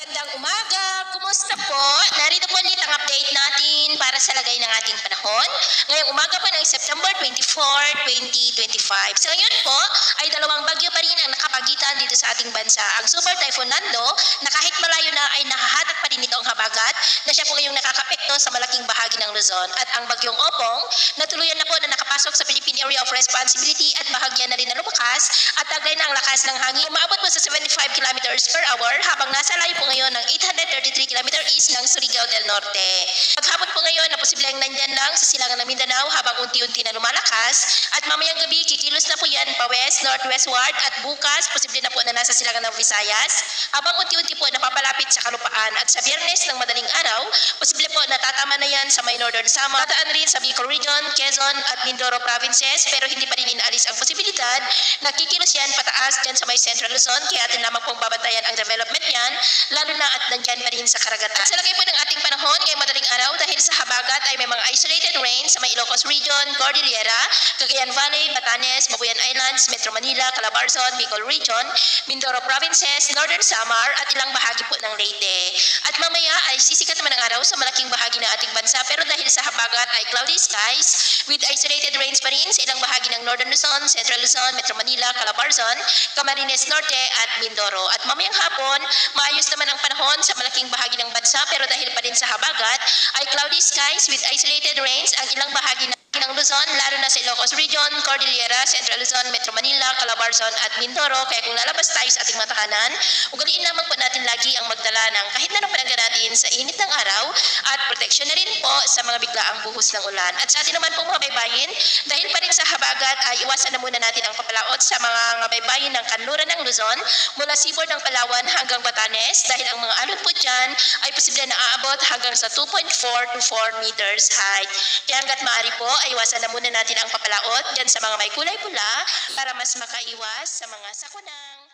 Magandang umaga! Kumusta po? Narito po ulit ang update natin para sa lagay ng ating panahon. Ngayong umaga po ng September 24, 2025. Sa ngayon po ay dalawang bagyo pa rin ang nakapagitan dito sa ating bansa. Ang Super Typhoon Nando na kahit malayo na ay nakahatak pa rin ito ang habagat na siya po ngayong nakakapekto sa malaking bahagi ng Luzon. At ang bagyong Opong na tuluyan na po na nakapasok sa Philippine Area of Responsibility at bahagyan na rin na lumakas at taglay na ang lakas ng hangin. Umaabot po sa 75 kilometers per hour habang nasa layo po ngayon ng 833 km east ng Surigao del Norte. Paghapon po ngayon na posibleng nandyan lang sa silangan ng Mindanao habang unti-unti na lumalakas at mamayang gabi kikilos na po yan pa west, northwestward at bukas posible na po na nasa silangan ng Visayas habang unti-unti po napapalapit sa kalupaan at sa Biyernes ng madaling araw posible po natatama na yan sa may northern Samar, tataan rin sa Bicol Region, Quezon at Mindoro provinces pero hindi pa rin inaalis ang posibilidad na kikilos yan pataas dyan sa may Central Luzon kaya atin lamang pong babantayan ang development yan lalo na at nandyan pa rin sa karagatan. At sa lagay po ng ating panahon ngayong madaling araw dahil sa habagat ay may mga isolated rain sa may Ilocos Region, Cordillera, Cagayan Valley, Batanes, Babuyan Islands, Metro Manila, Calabarzon, Bicol Region, Mindoro provinces, Northern Samar at ilang bahagi po ng Leyte. At mamaya ay sisikat naman ang araw sa malaking bahagi ng ating bansa pero dahil sa habagat ay cloudy skies with isolated rains pa rin sa ilang bahagi ng Northern Luzon, Central Luzon, Metro Manila, Calabarzon, Camarines Norte at Mindoro. At mamayang hapon, maayos naman ang panahon sa malaking bahagi ng bansa pero dahil pa rin sa habagat ay cloudy skies with isolated rains ang ilang bahagi ng Luzon, lalo na sa Ilocos Region, Cordillera, Central Luzon, Metro Manila, Calabarzon at Mindoro. Kaya kung lalabas tayo sa ating matahanan, ugaliin lamang po natin lagi ang magdala ng kahit na panangga natin sa init ng araw at proteksyon na rin po sa mga biglaang buhos ng ulan. At sa atin naman po mga baybayin, dahil pa rin sa habagat ay iwasan na muna natin ang papalaot sa mga baybayin ng kanluran ng Luzon mula sibol ng Palawan hanggang Batanes dahil ang mga alon po dyan ay posible na aabot hanggang sa 2.4 to 4 meters height. Kaya hanggat maaari po ay iwasan na muna natin ang papalaot dyan sa mga may kulay pula para mas makaiwas sa mga sakunang